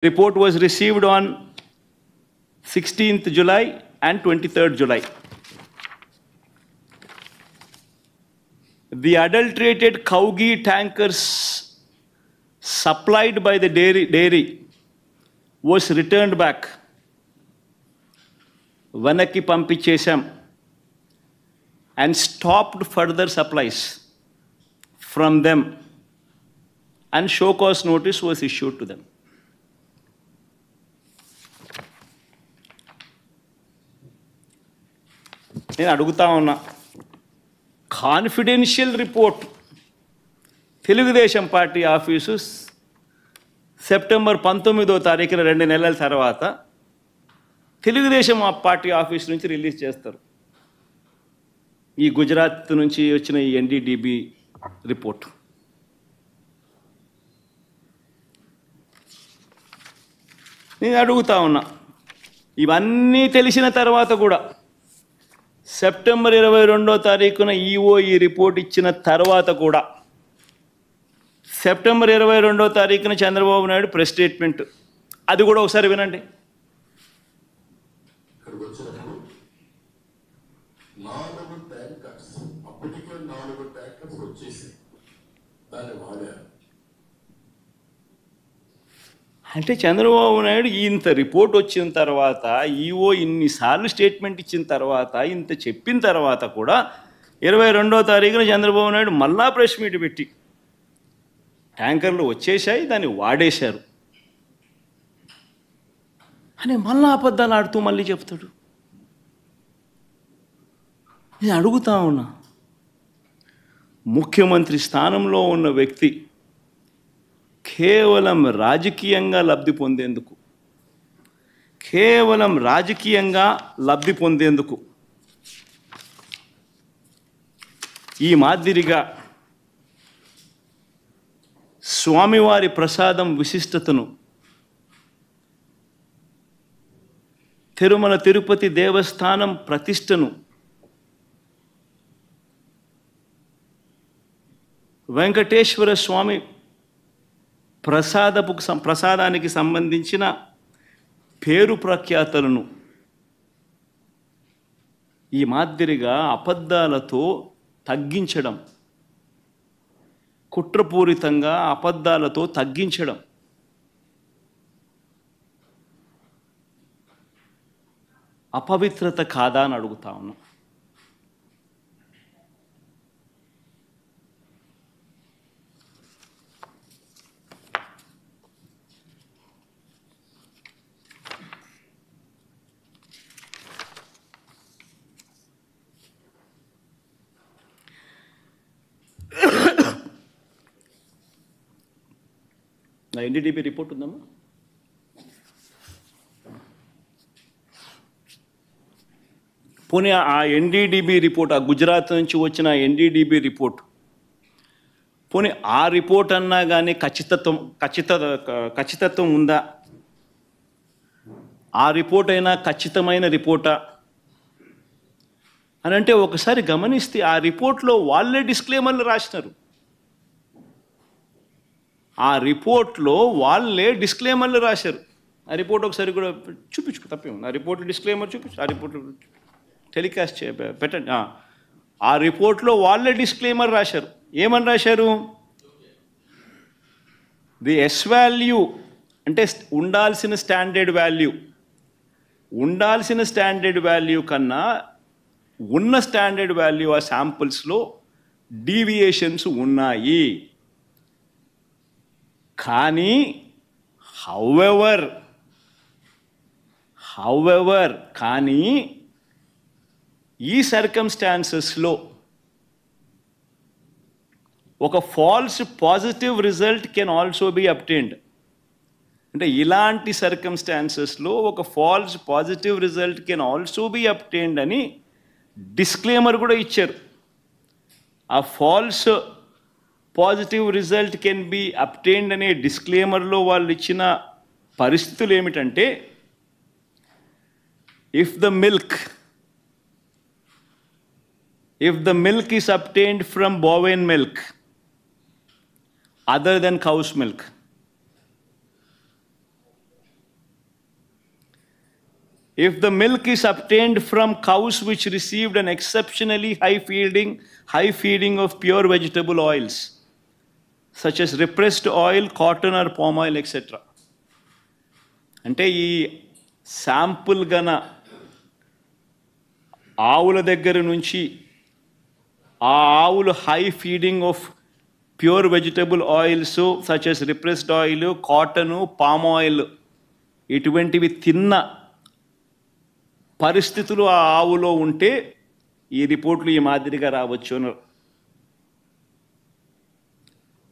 Report was received on 16th July and 23rd July. The adulterated cow ghee tankers supplied by the dairy was returned back. Vanaki Pampichesam and stopped further supplies from them, and show cause notice was issued to them. నేను అడుగుతా ఉన్నా, confidential report Telugu Desam party office September 19వ తారీఖున 2 నెలల తర్వాత Telugu Desam party office నుంచి release చేస్తారు. ఈ గుజరాత్ నుంచి వచ్చిన ఈ ఎన్డీడీబీ రిపోర్ట్. నేను అడుగుతా ఉన్నా, ఇవన్నీ తెలిసిన తర్వాత కూడా సెప్టెంబర్ 22వ తారీఖున ఈఓ ఈ రిపోర్ట్ ఇచ్చిన తర్వాత కూడా సెప్టెంబర్ 22వ తారీఖున చంద్రబాబు నాయుడు ప్రెస్ స్టేట్మెంట్, అది కూడా ఒకసారి వినండి. అంటే చంద్రబాబు నాయుడు ఇంత రిపోర్ట్ వచ్చిన తర్వాత, ఈఓ ఇన్నిసార్లు స్టేట్మెంట్ ఇచ్చిన తర్వాత, ఇంత చెప్పిన తర్వాత కూడా 22వ తారీఖున చంద్రబాబు నాయుడు మళ్ళా ప్రెస్ మీట్ పెట్టి ట్యాంకర్లు వచ్చేసాయి, దాన్ని వాడేశారు అని మళ్ళా అబద్ధాలు ఆడుతూ మళ్ళీ చెప్తాడు. నేను అడుగుతా ఉన్నా, ముఖ్యమంత్రి స్థానంలో ఉన్న వ్యక్తి కేవలం రాజకీయంగా లబ్ధి పొందేందుకు ఈ మాదిరిగా స్వామివారి ప్రసాదం విశిష్టతను, తిరుమల తిరుపతి దేవస్థానం ప్రతిష్టను, వెంకటేశ్వర స్వామి ప్రసాదానికి సంబంధించిన పేరు ప్రఖ్యాతలను ఈ మాదిరిగా అబద్ధాలతో తగ్గించడం, కుట్రపూరితంగా అబద్ధాలతో తగ్గించడం అపవిత్రత కాదా అని అడుగుతా ఉన్నా. నా ఎన్డీడీబీ రిపోర్ట్ ఉందమ్మా. పోనీ ఆ ఎన్డీడీబీ రిపోర్ట్, ఆ గుజరాత్ నుంచి వచ్చిన ఎన్డీడీబీ రిపోర్ట్, పోనీ ఆ రిపోర్ట్ అన్నా కానీ ఖచ్చితత్వం ఉందా? ఆ రిపోర్ట్ అయినా ఖచ్చితమైన రిపోర్టా అని అంటే ఒకసారి గమనిస్తే ఆ రిపోర్ట్లో వాళ్ళే డిస్క్లైమర్లు రాసినారు. ఆ రిపోర్ట్లో వాళ్ళే డిస్క్లైమర్లు రాశారు. ఆ రిపోర్ట్ ఒకసారి కూడా చూపించుకో, తప్పేమో. ఆ రిపోర్ట్లో డిస్క్లైమర్ చూపించు, ఆ రిపోర్ట్ టెలికాస్ట్ పెట్టండి. ఆ రిపోర్ట్లో వాళ్ళే డిస్క్లైమర్ రాశారు. ఏమని రాశారు? ది ఎస్ వాల్యూ అంటే ఉండాల్సిన స్టాండర్డ్ వాల్యూ కన్నా ఉన్న స్టాండర్డ్ వాల్యూ ఆ శాంపుల్స్లో డీవియేషన్స్ ఉన్నాయి. కానీ హౌవెవర్ కానీ ఈ సర్కమ్స్టాన్సెస్లో ఒక false positive result can also be obtained. అంటే ఇలాంటి సర్కమ్స్టాన్సెస్లో ఒక false positive result can also be obtained అని డిస్క్లైమర్ కూడా ఇచ్చారు. ఆ false positive result can be obtained అనే డిస్క్లైమర్లో వాళ్ళు ఇచ్చిన పరిస్థితులు ఏమిటంటే, if the milk is obtained from bovine milk other than cow's milk, if the milk is obtained from cows which received an exceptionally high feeding of pure vegetable oils, such as repressed oil, cotton or palm oil, etc. అంటే ఈ sample గన ఆవుల దగ్గర నుంచి ఆ ఆవులు high feeding of pure vegetable oils such as repressed oil, cotton, palm oil ఇటువంటివి తిన్న పరిస్థితులు ఆ ఆవులో ఉంటే ఈ రిపోర్ట్లు ఈ మాదిరిగా రావచ్చు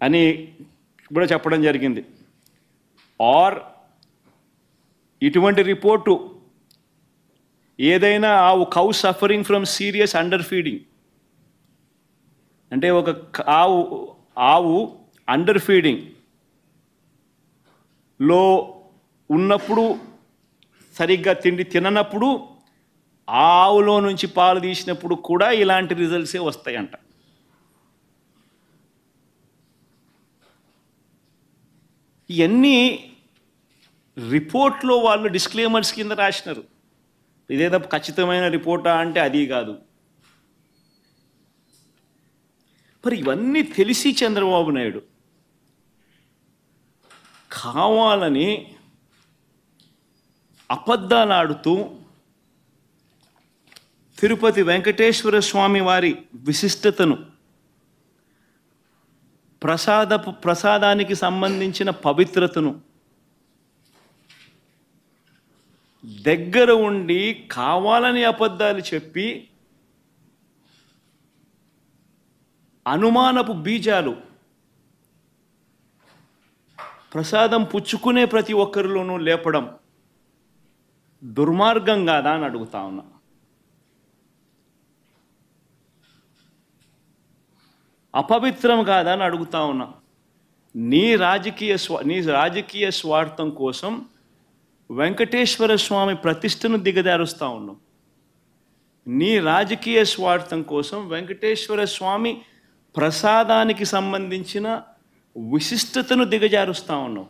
అని కూడా చెప్పడం జరిగింది. ఆర్ ఇటువంటి రిపోర్టు ఏదైనా cow suffering from serious under feeding, అంటే ఒక ఆవు అండర్ ఫీడింగ్ లో ఉన్నప్పుడు, సరిగ్గా తిండి తిననప్పుడు, ఆ ఆవులో నుంచి పాలు తీసినప్పుడు కూడా ఇలాంటి రిజల్ట్సే వస్తాయంట. ఇవన్నీ రిపోర్ట్లో వాళ్ళు డిస్క్లైమర్స్ కింద రాసినారు. ఇదేదో ఖచ్చితమైన రిపోర్టా అంటే అది కాదు. మరి ఇవన్నీ తెలిసి చంద్రబాబు నాయుడు కావాలని అబద్ధాలు ఆడుతూ తిరుపతి వెంకటేశ్వర స్వామి వారి విశిష్టతను, ప్రసాదానికి సంబంధించిన పవిత్రతను దగ్గర ఉండి కావాలని అబద్ధాలు చెప్పి అనుమానపు బీజాలు ప్రసాదం పుచ్చుకునే ప్రతి ఒక్కరిలోనూ లేపడం దుర్మార్గం కాదా అని అడుగుతా ఉన్నా. అపవిత్రం కాదా అని అడుగుతా ఉన్నా. నీ రాజకీయ స్వార్థం కోసం వెంకటేశ్వర స్వామి ప్రతిష్టను దిగజారుస్తూ ఉన్నావు. నీ రాజకీయ స్వార్థం కోసం వెంకటేశ్వర స్వామి ప్రసాదానికి సంబంధించిన విశిష్టతను దిగజారుస్తూ ఉన్నావు.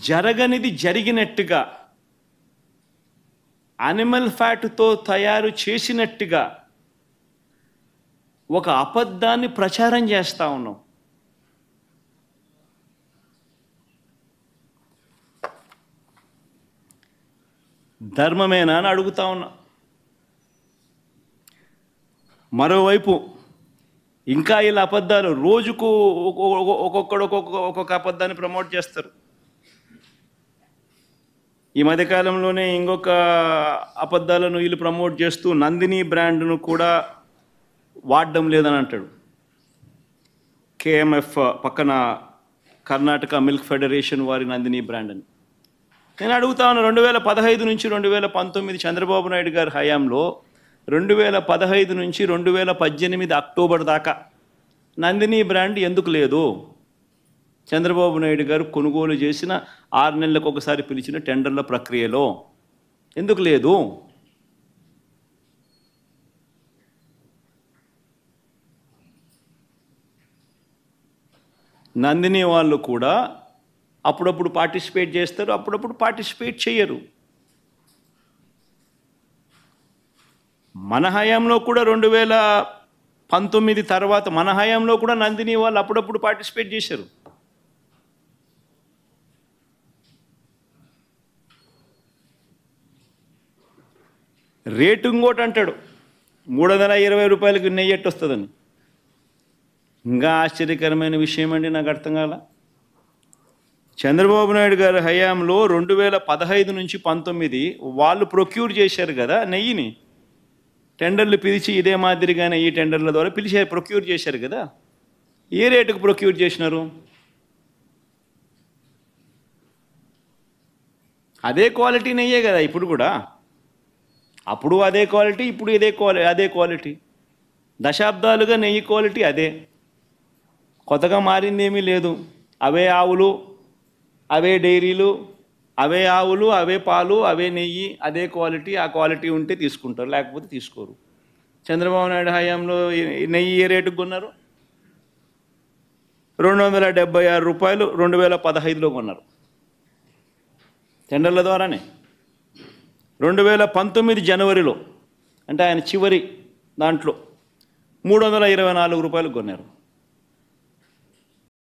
జరగనిది జరిగినట్టుగా, యానిమల్ ఫ్యాట్తో తయారు చేసినట్టుగా ఒక అబద్ధాన్ని ప్రచారం చేస్తూ ఉన్నావు. ధర్మమేనా అని అడుగుతా ఉన్నా. మరోవైపు ఇంకా ఇలా అబద్ధాలు రోజుకు ఒక్కొక్కడు ఒక్కొక్క అబద్ధాన్ని ప్రమోట్ చేస్తారు. ఈ మధ్యకాలంలోనే ఇంకొక అబద్ధాలను వీళ్ళు ప్రమోట్ చేస్తూ నందిని బ్రాండ్ను కూడా వాడడం లేదని అంటాడు. కేఎంఎఫ్ పక్కన కర్ణాటక మిల్క్ ఫెడరేషన్ వారి నందిని బ్రాండ్ అని. నేను అడుగుతా ఉన్నా, 2015 నుంచి 2019 చంద్రబాబు నాయుడు గారి హయాంలో 2015 నుంచి 2018 అక్టోబర్ దాకా నందిని బ్రాండ్ ఎందుకు లేదు? చంద్రబాబు నాయుడు గారు కొనుగోలు చేసిన 6 నెలలకు ఒకసారి పిలిచిన టెండర్ల ప్రక్రియలో ఎందుకు లేదు? నందిని వాళ్ళు కూడా అప్పుడప్పుడు పార్టిసిపేట్ చేస్తారు, అప్పుడప్పుడు పార్టిసిపేట్ చేయరు. మన హయాంలో కూడా 2019 తర్వాత మన హయాంలో కూడా నందిని వాళ్ళు అప్పుడప్పుడు పార్టిసిపేట్ చేశారు. రేటు ఇంకోటి అంటాడు, 320 రూపాయలకి నెయ్యి ఎట్టు వస్తుందని. ఇంకా ఆశ్చర్యకరమైన విషయం అండి, నాకు అర్థం కాల. చంద్రబాబు నాయుడు గారి హయాంలో 2015 నుంచి 19 వాళ్ళు ప్రొక్యూర్ చేశారు కదా నెయ్యిని. టెండర్లు పిలిచి ఇదే మాదిరిగానే ఈ టెండర్ల ద్వారా ప్రొక్యూర్ చేశారు కదా. ఏ రేటుకు ప్రొక్యూర్ చేసినారు? అదే క్వాలిటీ నెయ్యే కదా ఇప్పుడు కూడా. అప్పుడు అదే క్వాలిటీ, ఇప్పుడు అదే క్వాలిటీ. దశాబ్దాలుగా నెయ్యి క్వాలిటీ అదే, కొత్తగా మారింది ఏమీ లేదు. అవే ఆవులు, అవే డైరీలు, అవే ఆవులు, అవే పాలు, అవే నెయ్యి, అదే క్వాలిటీ. ఆ క్వాలిటీ ఉంటే తీసుకుంటారు, లేకపోతే తీసుకోరు. చంద్రబాబు నాయుడు హయాంలో నెయ్యి ఏ రేటుకు కొన్నారు? 276 రూపాయలు 2015లో కొన్నారు. టెండర్ల ద్వారానే 2019 జనవరిలో అంటే ఆయన చివరి దాంట్లో 324 రూపాయలకు కొన్నారు.